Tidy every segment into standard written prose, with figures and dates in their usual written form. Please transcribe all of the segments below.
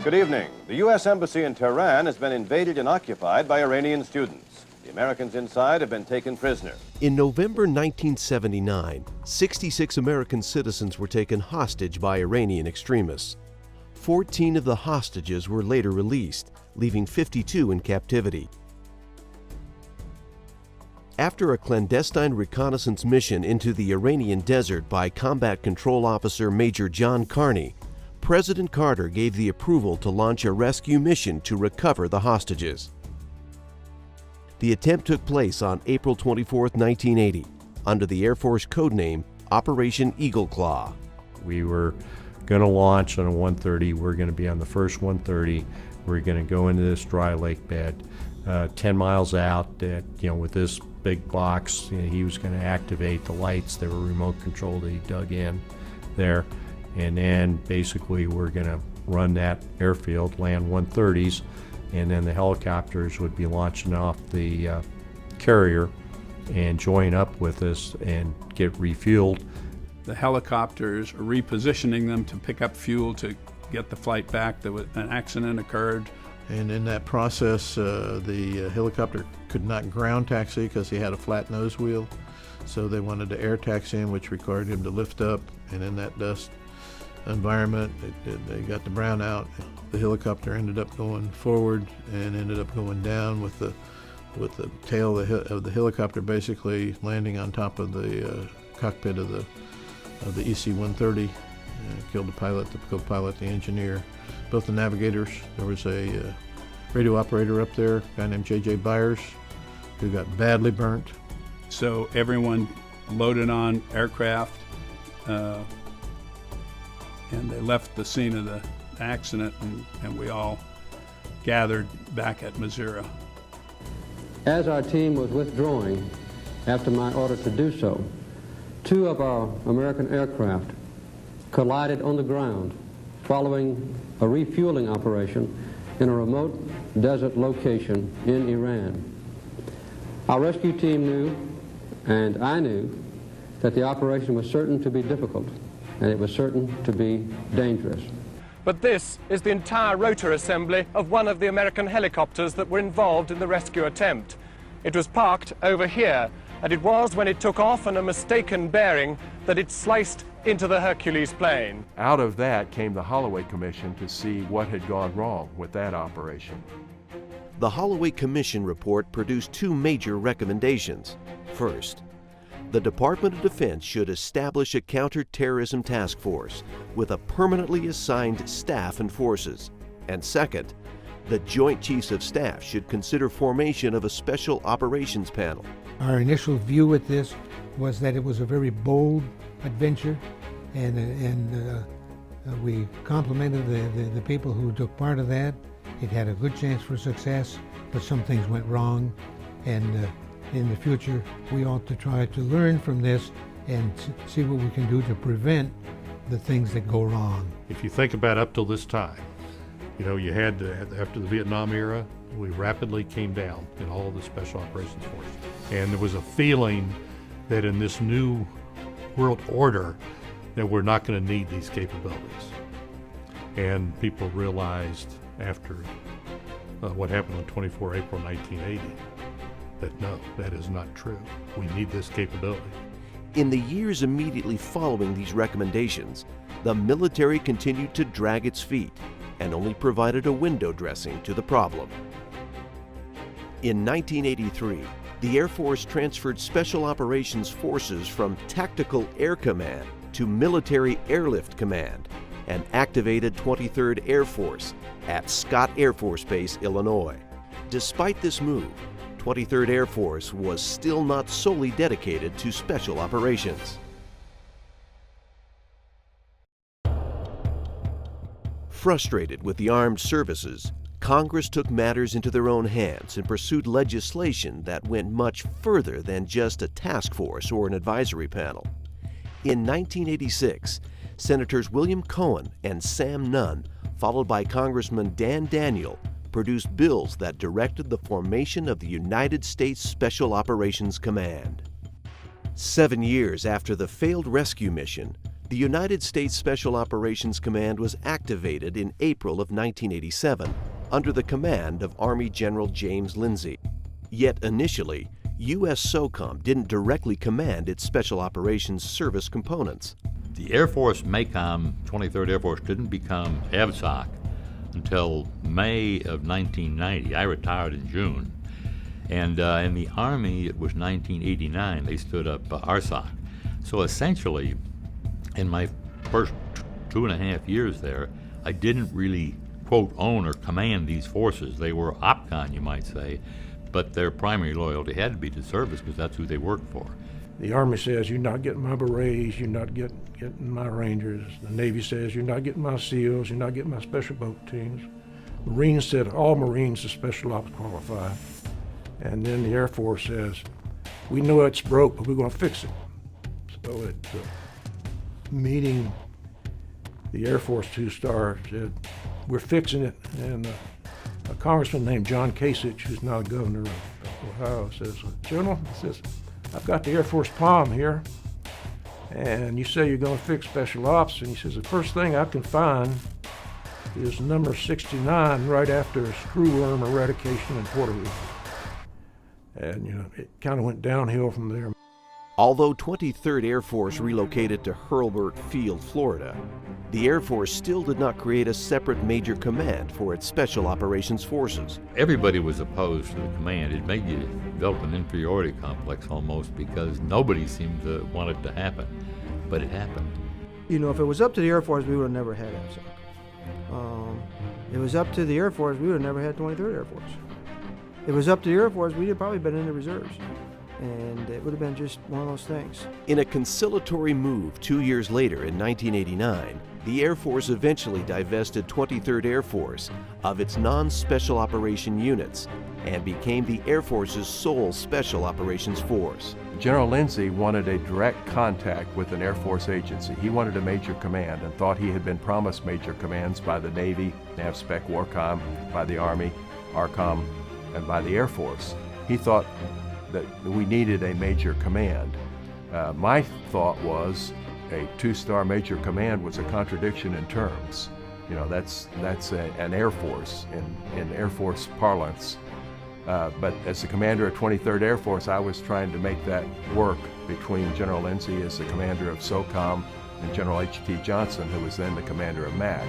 Good evening. The U.S. Embassy in Tehran has been invaded and occupied by Iranian students. The Americans inside have been taken prisoner. In November 1979, 66 American citizens were taken hostage by Iranian extremists. 14 of the hostages were later released, leaving 52 in captivity. After a clandestine reconnaissance mission into the Iranian desert by Combat Control Officer Major John Carney, President Carter gave the approval to launch a rescue mission to recover the hostages. The attempt took place on April 24, 1980, under the Air Force codename Operation Eagle Claw. We were going to launch on a 130. We're going to be on the first 130. We're going to go into this dry lake bed, 10 miles out. With this big box, he was going to activate the lights. They were remote controlled that he dug in there. And then basically we're going to run that airfield, land 130s, and then the helicopters would be launching off the carrier and join up with us and get refueled. The helicopters are repositioning them to pick up fuel to get the flight back. An accident occurred. And in that process, the helicopter could not ground taxi because he had a flat nose wheel. So they wanted to air taxi him, which required him to lift up, and in that dust environment, they got the brownout. The helicopter ended up going forward and ended up going down with the tail of the helicopter basically landing on top of the cockpit of the EC-130. Killed the pilot, the co-pilot, the engineer, both the navigators. There was a radio operator up there, a guy named J.J. Byers, who got badly burnt. So everyone loaded on aircraft, and they left the scene of the accident, and we all gathered back at Missouri. As our team was withdrawing after my order to do so, 2 of our American aircraft collided on the ground following a refueling operation in a remote desert location in Iran. Our rescue team knew, and I knew, that the operation was certain to be difficult, and it was certain to be dangerous. But this is the entire rotor assembly of one of the American helicopters that were involved in the rescue attempt. It was parked over here, and it was when it took off on a mistaken bearing that it sliced into the Hercules plane. Out of that came the Holloway Commission to see what had gone wrong with that operation. The Holloway Commission report produced 2 major recommendations. First, the Department of Defense should establish a counterterrorism task force with a permanently assigned staff and forces. And second, the Joint Chiefs of Staff should consider formation of a special operations panel. Our initial view at this was that it was a very bold adventure, and we complimented the people who took part of that. It had a good chance for success, but some things went wrong, and in the future we ought to try to learn from this and see what we can do to prevent the things that go wrong. If you think about up till this time, You know, you had to, after the Vietnam era, we rapidly came down in all of the Special Operations Force. And there was a feeling that in this new world order that we're not going to need these capabilities. And people realized after what happened on 24 April 1980 that no, that is not true. We need this capability. In the years immediately following these recommendations, the military continued to drag its feet and only provided a window dressing to the problem. In 1983, the Air Force transferred Special Operations Forces from Tactical Air Command to Military Airlift Command and activated 23rd Air Force at Scott Air Force Base, Illinois. Despite this move, 23rd Air Force was still not solely dedicated to special operations. Frustrated with the armed services, Congress took matters into their own hands and pursued legislation that went much further than just a task force or an advisory panel. In 1986, Senators William Cohen and Sam Nunn, followed by Congressman Dan Daniel, produced bills that directed the formation of the United States Special Operations Command. 7 years after the failed rescue mission, the United States Special Operations Command was activated in April of 1987 under the command of Army General James Lindsay. Yet initially, U.S. SOCOM didn't directly command its Special Operations Service components. The Air Force MACOM 23rd Air Force didn't become AFSOC until May of 1990. I retired in June. And in the Army, it was 1989. They stood up ARSOC. So essentially, in my first 2.5 years there, I didn't really, quote, own or command these forces. They were OPCON, you might say, but their primary loyalty had to be to service because that's who they worked for. The Army says, you're not getting my berets, you're not getting my Rangers. The Navy says, you're not getting my SEALs, you're not getting my special boat teams. Marines said, all Marines are special ops qualified. And then the Air Force says, we know it's broke, but we're going to fix it. So at the meeting, the Air Force two-star said, we're fixing it. And a congressman named John Kasich, who's now governor of Ohio, says, General, says, I've got the Air Force palm here, and you say you're going to fix special ops, and he says, the first thing I can find is number 69 right after screwworm eradication in Puerto Rico. And, you know, it kind of went downhill from there. Although 23rd Air Force relocated to Hurlburt Field, Florida, the Air Force still did not create a separate major command for its Special Operations Forces. Everybody was opposed to the command. It made you develop an inferiority complex almost because nobody seemed to want it to happen, but it happened. You know, if it was up to the Air Force, we would have never had AFSOC. It was up to the Air Force, we would have never had 23rd Air Force. If it was up to the Air Force, we'd have probably been in the reserves. And it would have been just one of those things. In a conciliatory move 2 years later in 1989, the Air Force eventually divested 23rd Air Force of its non-special operation units and became the Air Force's sole special operations force. General Lindsay wanted a direct contact with an Air Force agency. He wanted a major command and thought he had been promised major commands by the Navy, NAVSPEC, WARCOM, by the Army, ARCOM, and by the Air Force. He thought that we needed a major command. My thought was a two-star major command was a contradiction in terms. You know, that's an Air Force in Air Force parlance. But as the commander of 23rd Air Force, I was trying to make that work between General Lindsay as the commander of SOCOM and General H.T. Johnson, who was then the commander of MAC.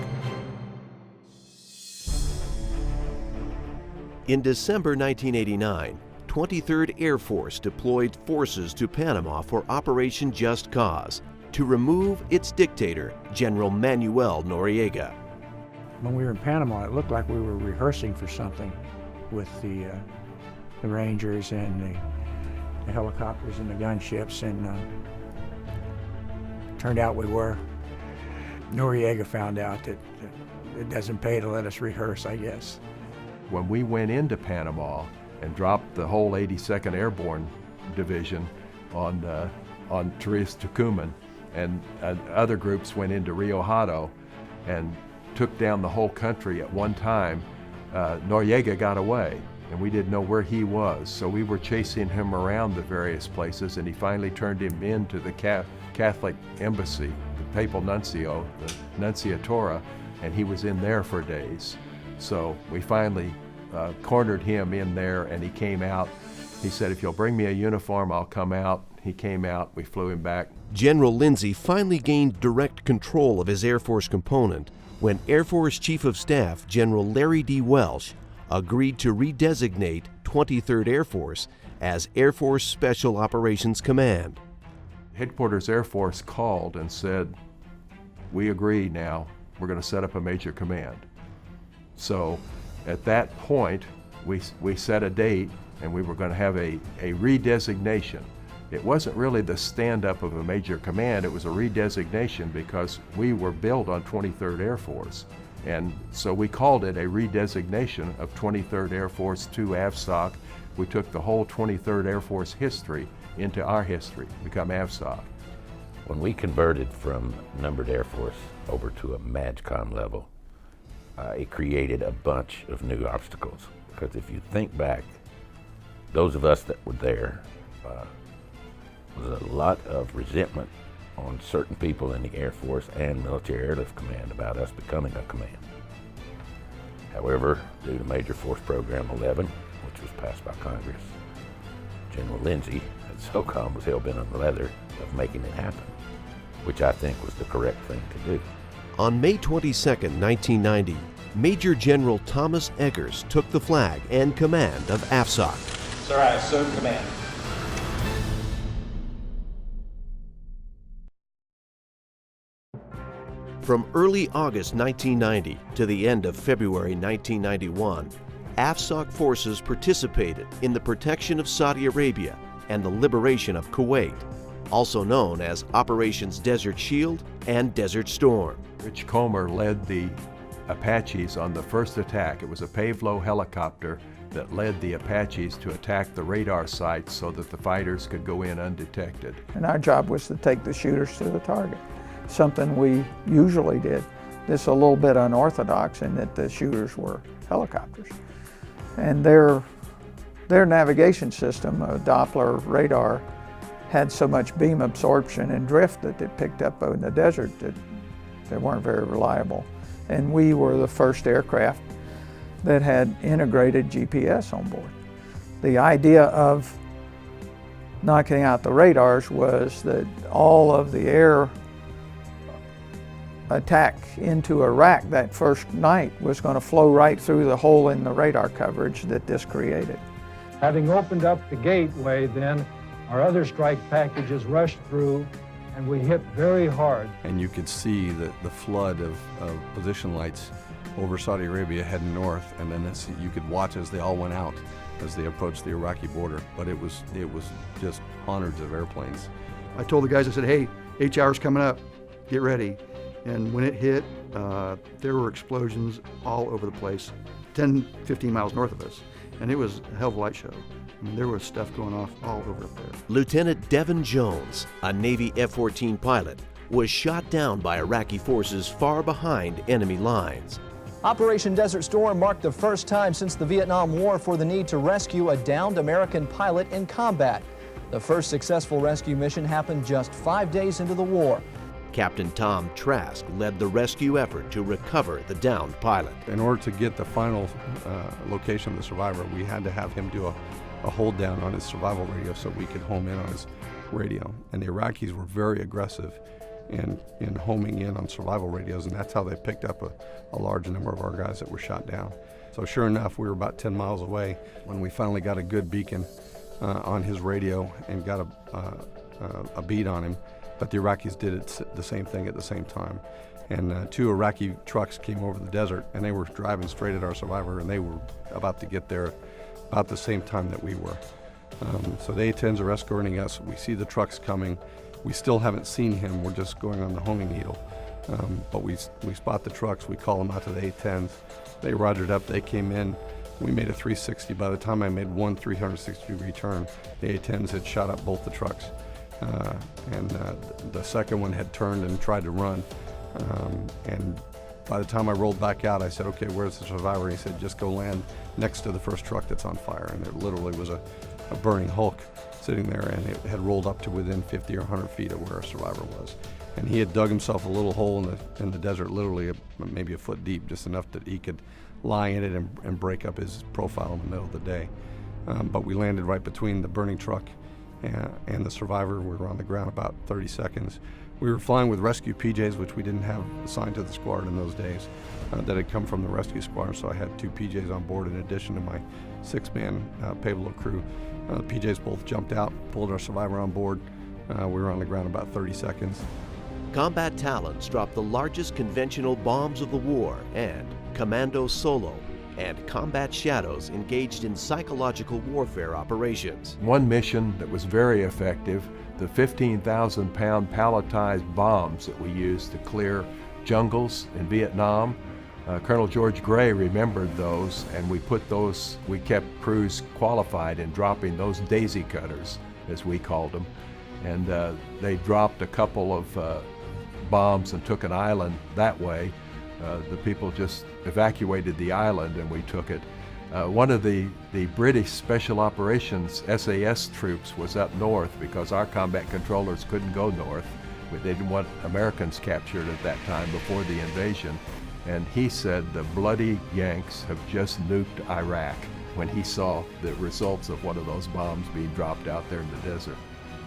In December 1989, 23rd Air Force deployed forces to Panama for Operation Just Cause to remove its dictator, General Manuel Noriega. When we were in Panama, it looked like we were rehearsing for something with the Rangers and the helicopters and the gunships, and turned out we were. Noriega found out that it doesn't pay to let us rehearse, I guess. When we went into Panama and dropped the whole 82nd Airborne Division on Torres Tucuman, and other groups went into Rio Hato, and took down the whole country at one time, Noriega got away, and we didn't know where he was. So we were chasing him around the various places, and he finally turned him into the Catholic embassy, the papal nuncio, the nunciatura, and he was in there for days. So we finally cornered him in there, and he came out. He said, if you'll bring me a uniform, I'll come out. He came out, we flew him back. General Lindsay finally gained direct control of his Air Force component when Air Force Chief of Staff General Larry D. Welsh agreed to redesignate 23rd Air Force as Air Force Special Operations Command. Headquarters Air Force called and said, we agree now, we're going to set up a major command. So at that point, we set a date, and we were going to have a redesignation. It wasn't really the stand-up of a major command, it was a redesignation because we were built on 23rd Air Force. And so we called it a redesignation of 23rd Air Force to AFSOC. We took the whole 23rd Air Force history into our history, become AFSOC. When we converted from numbered Air Force over to a MAJCOM level, it created a bunch of new obstacles. Because if you think back, those of us that were there, was a lot of resentment on certain people in the Air Force and Military Airlift Command about us becoming a command. However, due to Major Force Program 11, which was passed by Congress, General Lindsay at SOCOM was hell-bent on the leather of making it happen, which I think was the correct thing to do. On May 22, 1990, Major General Thomas Eggers took the flag and command of AFSOC. Sir, I assume command. From early August 1990 to the end of February 1991, AFSOC forces participated in the protection of Saudi Arabia and the liberation of Kuwait, also known as Operations Desert Shield and Desert Storm. Rich Comer led the Apaches on the first attack. It was a Pavlo helicopter that led the Apaches to attack the radar sites so that the fighters could go in undetected. And our job was to take the shooters to the target, something we usually did. This is a little bit unorthodox in that the shooters were helicopters. And their navigation system, a Doppler radar, had so much beam absorption and drift that it picked up in the desert that they weren't very reliable. And we were the first aircraft that had integrated GPS on board. The idea of knocking out the radars was that all of the air attack into Iraq that first night was going to flow right through the hole in the radar coverage that this created. Having opened up the gateway, then our other strike packages rushed through and we hit very hard. And you could see the flood of position lights over Saudi Arabia heading north, and then you could watch as they all went out as they approached the Iraqi border. But it was just hundreds of airplanes. I told the guys, I said, hey, H hour's coming up, get ready. And when it hit, there were explosions all over the place, 10, 15 miles north of us. And it was a hell of a light show. I mean, there was stuff going off all over up there. Lieutenant Devin Jones, a Navy F-14 pilot, was shot down by Iraqi forces far behind enemy lines. Operation Desert Storm marked the first time since the Vietnam War for the need to rescue a downed American pilot in combat. The first successful rescue mission happened just 5 days into the war. Captain Tom Trask led the rescue effort to recover the downed pilot. In order to get the final location of the survivor, we had to have him do a hold down on his survival radio so we could home in on his radio. And the Iraqis were very aggressive in homing in on survival radios, and that's how they picked up a large number of our guys that were shot down. So sure enough, we were about 10 miles away when we finally got a good beacon on his radio and got a beat on him. But the Iraqis did the same thing at the same time. And 2 Iraqi trucks came over the desert, and they were driving straight at our survivor, and they were about to get there about the same time that we were. So the A-10s are escorting us. We see the trucks coming. We still haven't seen him. We're just going on the homing needle. But we spot the trucks. We call them out to the A-10s. They rogered up. They came in. We made a 360. By the time I made one 360-degree turn, the A-10s had shot up both the trucks. And the second one had turned and tried to run. And by the time I rolled back out, I said, okay, where's the survivor? He said, just go land next to the first truck that's on fire. And there literally was a burning hulk sitting there, and it had rolled up to within 50 or 100 feet of where our survivor was. And he had dug himself a little hole in the desert, literally maybe a foot deep, just enough that he could lie in it and break up his profile in the middle of the day. But we landed right between the burning truck and the survivor. We were on the ground about 30 seconds. We were flying with rescue PJs, which we didn't have assigned to the squad in those days, that had come from the rescue squadron, so I had 2 PJs on board in addition to my 6-man payload crew. The PJs both jumped out, pulled our survivor on board. We were on the ground about 30 seconds. Combat Talons dropped the largest conventional bombs of the war, and Commando Solo and Combat Shadows engaged in psychological warfare operations. One mission that was very effective, the 15,000-pound palletized bombs that we used to clear jungles in Vietnam. Colonel George Gray remembered those, and we kept crews qualified in dropping those daisy cutters, as we called them. And they dropped a couple of bombs and took an island that way. The people just evacuated the island and we took it. One of the British Special Operations SAS troops was up north because our combat controllers couldn't go north. They didn't want Americans captured at that time before the invasion. And he said the bloody Yanks have just nuked Iraq when he saw the results of one of those bombs being dropped out there in the desert.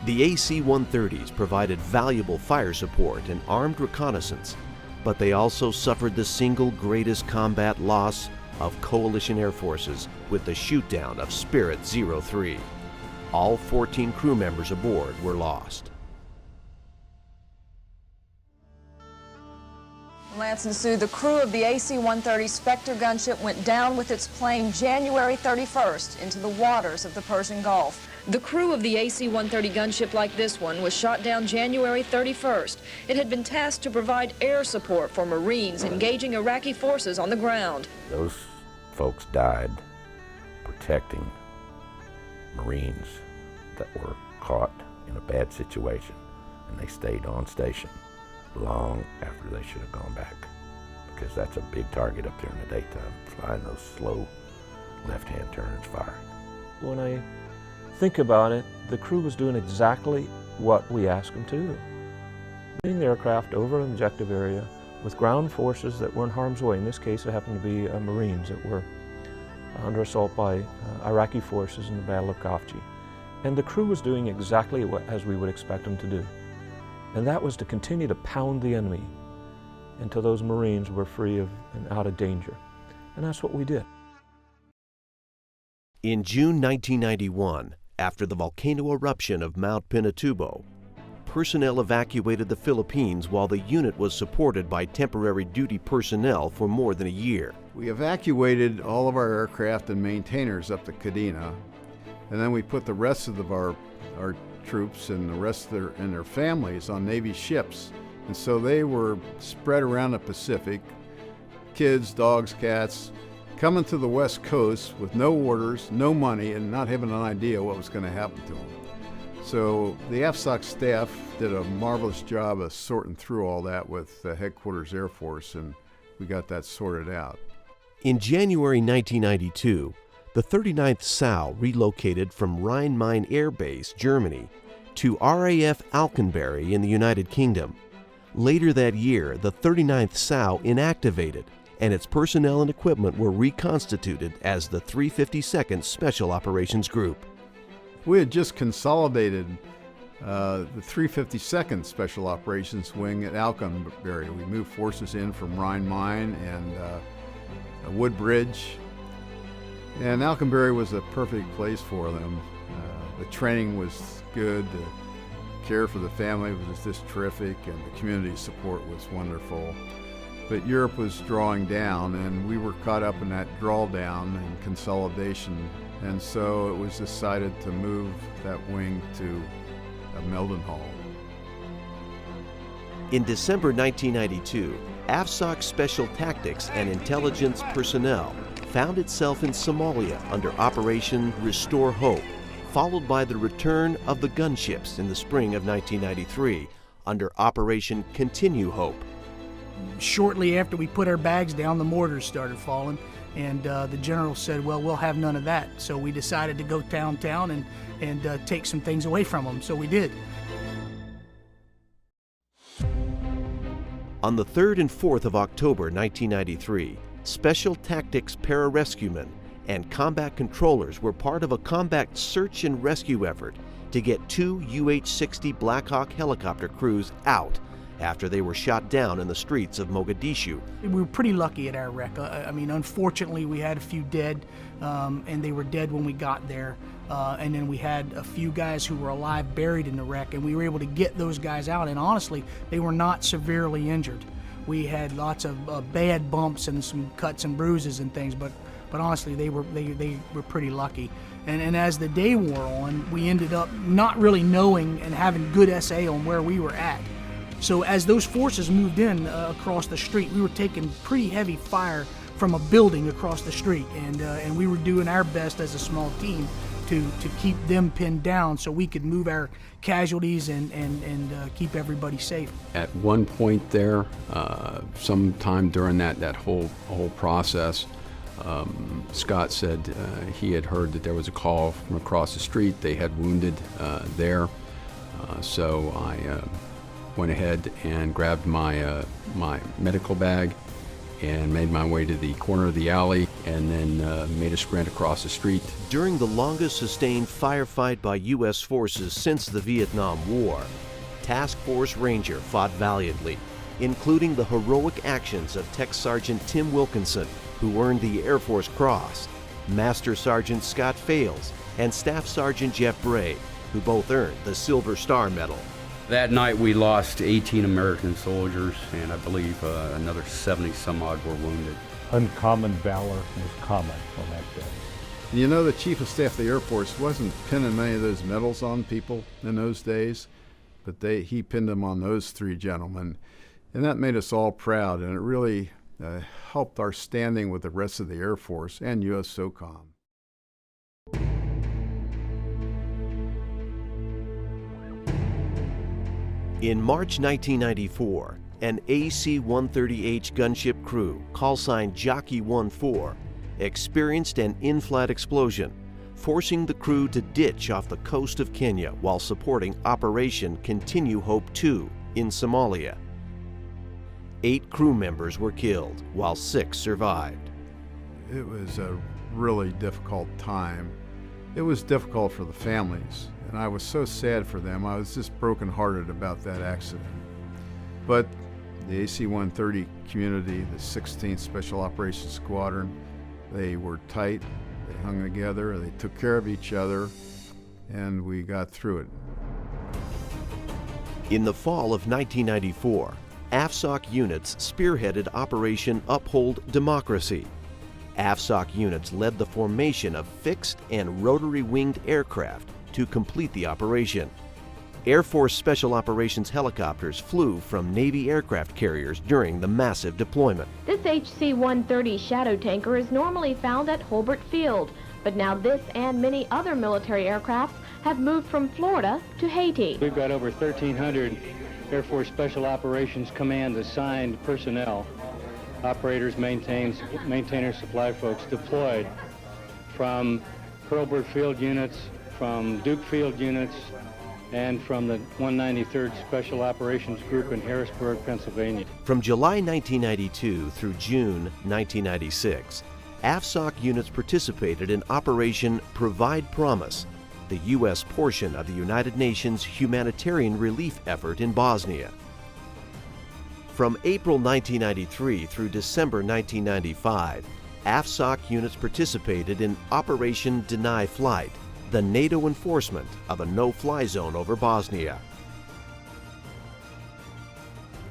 The AC-130s provided valuable fire support and armed reconnaissance, but they also suffered the single greatest combat loss of coalition air forces with the shootdown of Spirit 03. All 14 crew members aboard were lost. Lance and Sue, the crew of the AC-130 Spectre gunship went down with its plane January 31st into the waters of the Persian Gulf. The crew of the AC-130 gunship like this one was shot down January 31st. It had been tasked to provide air support for Marines engaging Iraqi forces on the ground. Those folks died protecting Marines that were caught in a bad situation, and they stayed on station long after they should have gone back, because that's a big target up there in the daytime, flying those slow left-hand turns firing. When I think about it, the crew was doing exactly what we asked them to do. Getting the aircraft over an objective area with ground forces that were in harm's way. In this case, it happened to be Marines that were under assault by Iraqi forces in the Battle of Khafji. And the crew was doing exactly as we would expect them to do. And that was to continue to pound the enemy until those Marines were free of and out of danger. And that's what we did. In June 1991, after the volcano eruption of Mount Pinatubo, personnel evacuated the Philippines while the unit was supported by temporary duty personnel for more than a year. We evacuated all of our aircraft and maintainers up to Kadena, and then we put the rest of our troops and the rest of their families on Navy ships. And so they were spread around the Pacific, kids, dogs, cats, coming to the West Coast with no orders, no money, and not having an idea what was going to happen to them. So the AFSOC staff did a marvelous job of sorting through all that with Headquarters Air Force, and we got that sorted out. In January 1992, the 39th SAU relocated from Rhein-Main Air Base, Germany, to RAF Alkenbury in the United Kingdom. Later that year, the 39th SAU inactivated, and its personnel and equipment were reconstituted as the 352nd Special Operations Group. We had just consolidated the 352nd Special Operations Wing at Alkenbury. We moved forces in from Rhein-Main and Woodbridge, and Alkenbury was a perfect place for them. The training was good, the care for the family was just terrific, and the community support was wonderful. But Europe was drawing down, and we were caught up in that drawdown and consolidation, and so it was decided to move that wing to Mildenhall. In December 1992, AFSOC Special Tactics and Intelligence personnel found itself in Somalia under Operation Restore Hope, followed by the return of the gunships in the spring of 1993 under Operation Continue Hope. shortly after we put our bags down, the mortars started falling, and the general said, well, we'll have none of that. So we decided to go downtown and take some things away from them, so we did. On the 3rd and 4th of October 1993, Special Tactics pararescuemen and combat controllers were part of a combat search and rescue effort to get 2 UH-60 Black Hawk helicopter crews out after they were shot down in the streets of Mogadishu. We were pretty lucky at our wreck. I mean, unfortunately, we had a few dead, and they were dead when we got there. And then we had a few guys who were alive buried in the wreck, and we were able to get those guys out, and honestly, they were not severely injured. We had lots of bad bumps and some cuts and bruises and things, but honestly, they were pretty lucky. And as the day wore on, we ended up not really knowing and having good SA on where we were at. So as those forces moved in across the street, we were taking pretty heavy fire from a building across the street, and we were doing our best as a small team to keep them pinned down so we could move our casualties and keep everybody safe. At one point there, sometime during that whole process, Scott said he had heard that there was a call from across the street. They had wounded there, so I went ahead and grabbed my medical bag and made my way to the corner of the alley and then made a sprint across the street. During the longest sustained firefight by U.S. forces since the Vietnam War, Task Force Ranger fought valiantly, including the heroic actions of Tech Sergeant Tim Wilkinson, who earned the Air Force Cross, Master Sergeant Scott Fales, and Staff Sergeant Jeff Bray, who both earned the Silver Star Medal. That night we lost 18 American soldiers, and I believe another 70 some odd were wounded. Uncommon valor was common on that day. You know, the Chief of Staff of the Air Force wasn't pinning many of those medals on people in those days, but he pinned them on those 3 gentlemen, and that made us all proud, and it really helped our standing with the rest of the Air Force and U.S. SOCOM. In March 1994, an AC-130H gunship crew, call sign Jockey 14, experienced an in-flight explosion, forcing the crew to ditch off the coast of Kenya while supporting Operation Continue Hope 2 in Somalia. 8 crew members were killed, while 6 survived. It was a really difficult time. It was difficult for the families, and I was so sad for them. I was just brokenhearted about that accident. But the AC-130 community, the 16th Special Operations Squadron, they were tight, they hung together, they took care of each other, and we got through it. In the fall of 1994, AFSOC units spearheaded Operation Uphold Democracy. AFSOC units led the formation of fixed and rotary-winged aircraft to complete the operation. Air Force Special Operations helicopters flew from Navy aircraft carriers during the massive deployment. This HC-130 Shadow tanker is normally found at Hobart Field, but now this and many other military aircraft have moved from Florida to Haiti. We've got over 1,300 Air Force Special Operations Command assigned personnel, operators, maintainers, supply folks deployed from Pearlbird Field units, from Duke Field units, and from the 193rd Special Operations Group in Harrisburg, Pennsylvania. From July 1992 through June 1996, AFSOC units participated in Operation Provide Promise, the U.S. portion of the United Nations humanitarian relief effort in Bosnia. From April 1993 through December 1995, AFSOC units participated in Operation Deny Flight, the NATO enforcement of a no-fly zone over Bosnia.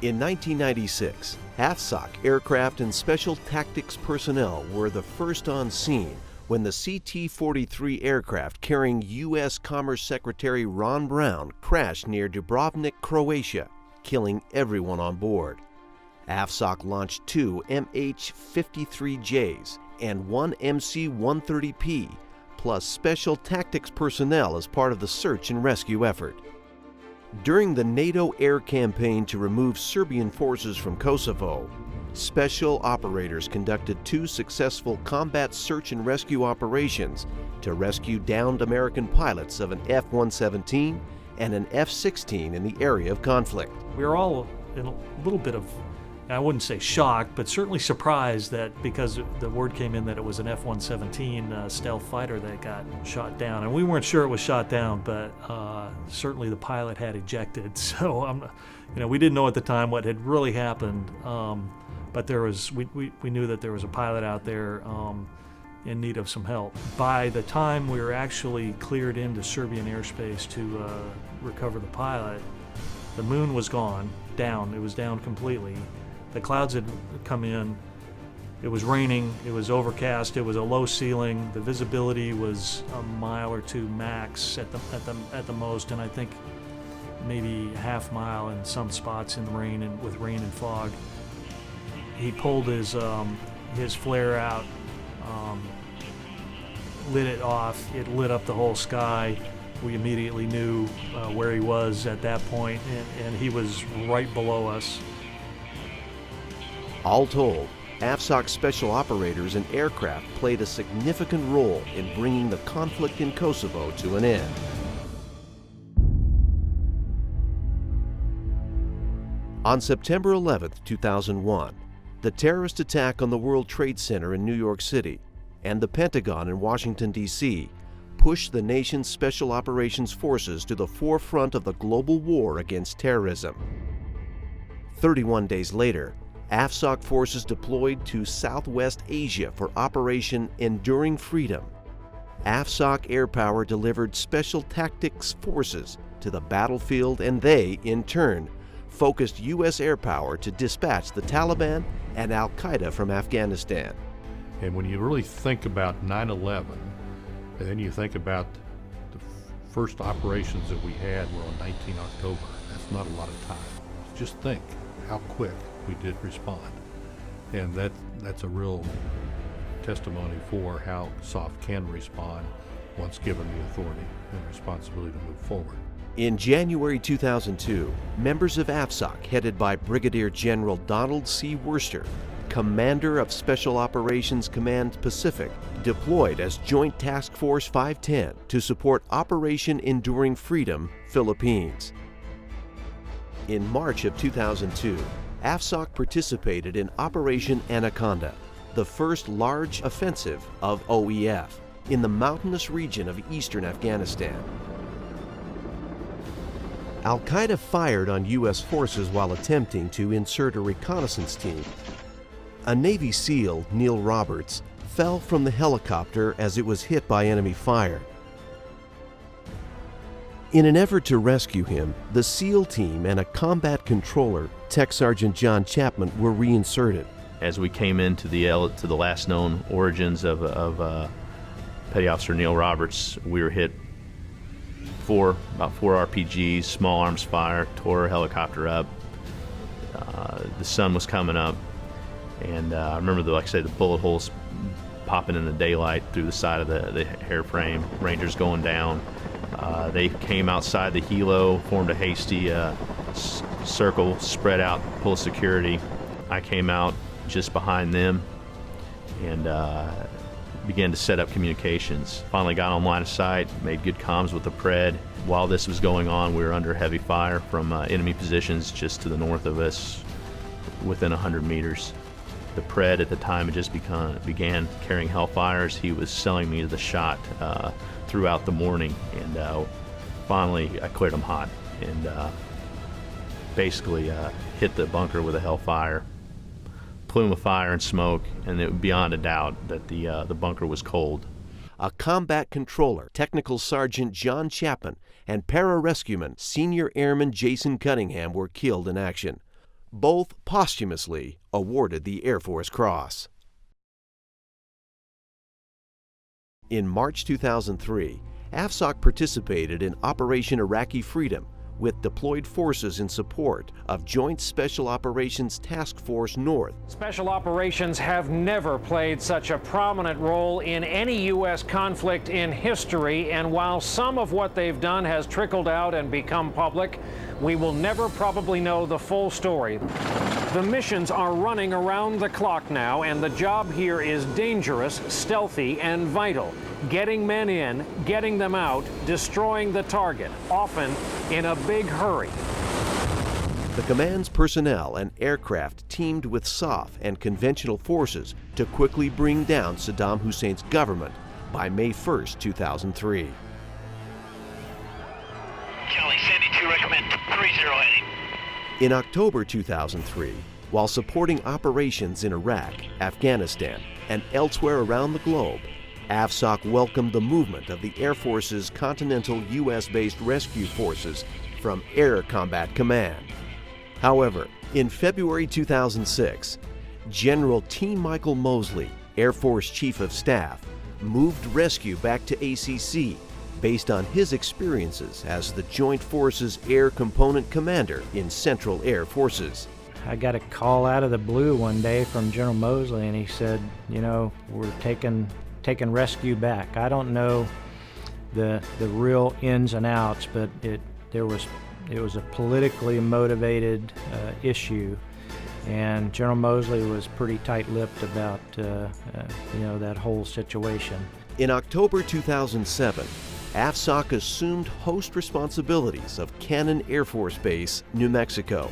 In 1996, AFSOC aircraft and special tactics personnel were the first on scene when the CT-43 aircraft carrying U.S. Commerce Secretary Ron Brown crashed near Dubrovnik, Croatia, killing everyone on board. AFSOC launched 2 MH-53Js and 1 MC-130P, plus special tactics personnel as part of the search and rescue effort. During the NATO air campaign to remove Serbian forces from Kosovo, special operators conducted 2 successful combat search and rescue operations to rescue downed American pilots of an F-117 and an F-16 in the area of conflict. We were all in a little bit of, I wouldn't say shocked, but certainly surprised that because the word came in that it was an F-117 stealth fighter that got shot down. And we weren't sure it was shot down, but certainly the pilot had ejected. So, we didn't know at the time what had really happened. But we knew that there was a pilot out there in need of some help. By the time we were actually cleared into Serbian airspace to recover the pilot, the moon was gone, down. It was down completely. The clouds had come in. It was raining. It was overcast. It was a low ceiling. The visibility was a mile or 2 max at the most, and I think maybe half mile in some spots in the rain and with rain and fog. He pulled his flare out, lit it off. It lit up the whole sky. We immediately knew where he was at that point, and he was right below us. All told, AFSOC special operators and aircraft played a significant role in bringing the conflict in Kosovo to an end. On September 11, 2001, the terrorist attack on the World Trade Center in New York City and the Pentagon in Washington, D.C. pushed the nation's special operations forces to the forefront of the global war against terrorism. 31 days later, AFSOC forces deployed to Southwest Asia for Operation Enduring Freedom. AFSOC Air Power delivered special tactics forces to the battlefield, and they, in turn, focused U.S. air power to dispatch the Taliban and Al-Qaeda from Afghanistan. And when you really think about 9/11, and then you think about the first operations that we had were on 19 October, that's not a lot of time. Just think how quick we did respond. And that's a real testimony for how SOF can respond once given the authority and responsibility to move forward. In January 2002, members of AFSOC, headed by Brigadier General Donald C. Worster, commander of Special Operations Command Pacific, deployed as Joint Task Force 510 to support Operation Enduring Freedom, Philippines. In March of 2002, AFSOC participated in Operation Anaconda, the first large offensive of OEF in the mountainous region of eastern Afghanistan. Al-Qaeda fired on U.S. forces while attempting to insert a reconnaissance team. A Navy SEAL, Neil Roberts, fell from the helicopter as it was hit by enemy fire. In an effort to rescue him, the SEAL team and a combat controller, Tech Sergeant John Chapman, were reinserted. As we came into the last known origins of Petty Officer Neil Roberts, we were hit about four RPGs, small arms fire, tore our helicopter up. The sun was coming up, and I remember, the bullet holes popping in the daylight through the side of the airframe, Rangers going down. They came outside the helo, formed a hasty circle, spread out, pull security. I came out just behind them and began to set up communications. Finally got on line of sight, made good comms with the Pred. While this was going on, we were under heavy fire from enemy positions just to the north of us, within 100 meters. The Pred at the time had just began carrying Hellfires. He was selling me the shot throughout the morning, and finally I cleared him hot and basically hit the bunker with a Hellfire. Plume of fire and smoke, and it was beyond a doubt that the bunker was cold. A combat controller, Technical Sergeant John Chapman, and pararescueman Senior Airman Jason Cunningham were killed in action. Both posthumously awarded the Air Force Cross. In March 2003, AFSOC participated in Operation Iraqi Freedom, with deployed forces in support of Joint Special Operations Task Force North. Special operations have never played such a prominent role in any U.S. conflict in history, and while some of what they've done has trickled out and become public, we will never probably know the full story. The missions are running around the clock now, and the job here is dangerous, stealthy, and vital. Getting men in, getting them out, destroying the target, often in a big hurry. The command's personnel and aircraft teamed with SOF and conventional forces to quickly bring down Saddam Hussein's government by May 1st, 2003. Kelly, Sandy 2, recommend 30 heading. In October 2003, while supporting operations in Iraq, Afghanistan, and elsewhere around the globe, AFSOC welcomed the movement of the Air Force's continental U.S.-based rescue forces from Air Combat Command. However, in February 2006, General T. Michael Mosley, Air Force Chief of Staff, moved rescue back to ACC based on his experiences as the Joint Forces Air Component Commander in Central Air Forces. I got a call out of the blue one day from General Mosley, and he said, you know, we're taking rescue back. I don't know the real ins and outs, but it was a politically motivated issue, and General Mosley was pretty tight-lipped about that whole situation. In October 2007, AFSOC assumed host responsibilities of Cannon Air Force Base, New Mexico.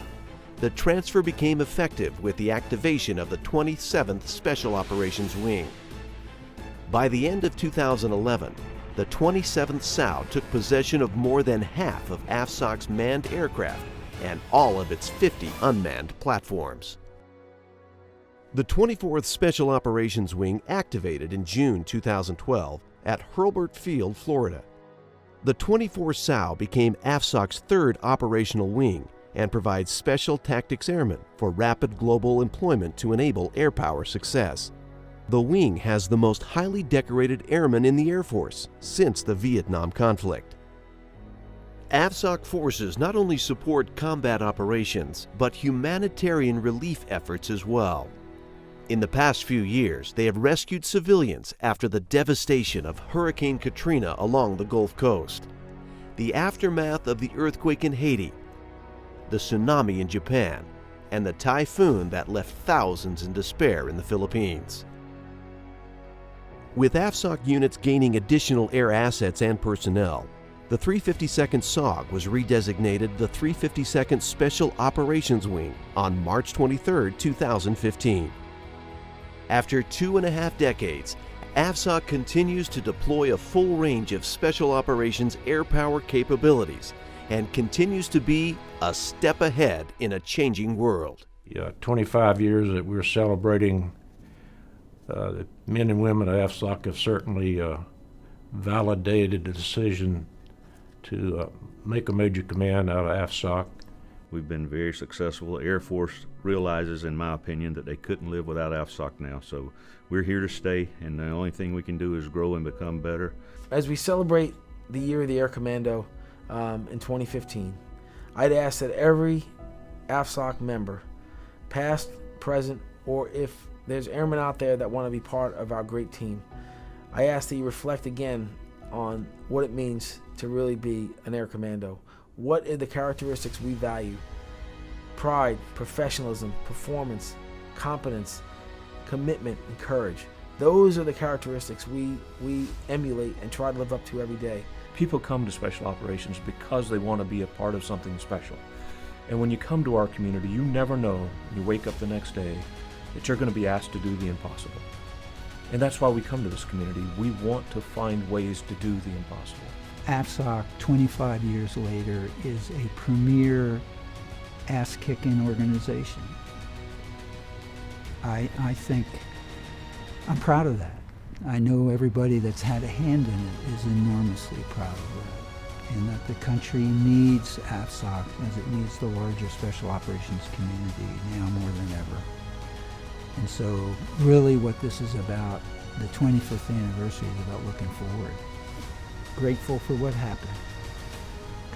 The transfer became effective with the activation of the 27th Special Operations Wing. By the end of 2011, the 27th SOW took possession of more than half of AFSOC's manned aircraft and all of its 50 unmanned platforms. The 24th Special Operations Wing activated in June 2012 at Hurlburt Field, Florida. The 24th SOW became AFSOC's third operational wing and provides special tactics airmen for rapid global employment to enable air power success. The wing has the most highly decorated airmen in the Air Force since the Vietnam conflict. AFSOC forces not only support combat operations, but humanitarian relief efforts as well. In the past few years, they have rescued civilians after the devastation of Hurricane Katrina along the Gulf Coast, the aftermath of the earthquake in Haiti, the tsunami in Japan, and the typhoon that left thousands in despair in the Philippines. With AFSOC units gaining additional air assets and personnel, the 352nd SOG was redesignated the 352nd Special Operations Wing on March 23, 2015. After 2.5 decades, AFSOC continues to deploy a full range of special operations air power capabilities and continues to be a step ahead in a changing world. 25 years that we're celebrating, the men and women of AFSOC have certainly validated the decision to make a major command out of AFSOC. We've been very successful. The Air Force realizes, in my opinion, that they couldn't live without AFSOC now. So we're here to stay, and the only thing we can do is grow and become better. As we celebrate the Year of the Air Commando in 2015, I'd ask that every AFSOC member, past, present, or if there's airmen out there that want to be part of our great team, I ask that you reflect again on what it means to really be an air commando. What are the characteristics we value? Pride, professionalism, performance, competence, commitment, and courage. Those are the characteristics we emulate and try to live up to every day. People come to special operations because they want to be a part of something special. And when you come to our community, you never know when you wake up the next day that you're going to be asked to do the impossible. And that's why we come to this community. We want to find ways to do the impossible. AFSOC, 25 years later, is a premier ass-kicking organization. I think I'm proud of that. I know everybody that's had a hand in it is enormously proud of that, and that the country needs AFSOC as it needs the larger special operations community now more than ever. And so really what this is about, the 25th anniversary, is about looking forward. Grateful for what happened.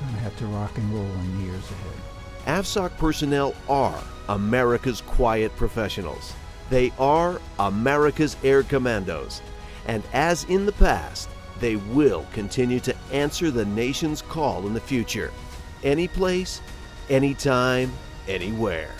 going to have to rock and roll in the years ahead. AFSOC personnel are America's quiet professionals. They are America's Air Commandos. And as in the past, they will continue to answer the nation's call in the future. Any place, anytime, anywhere.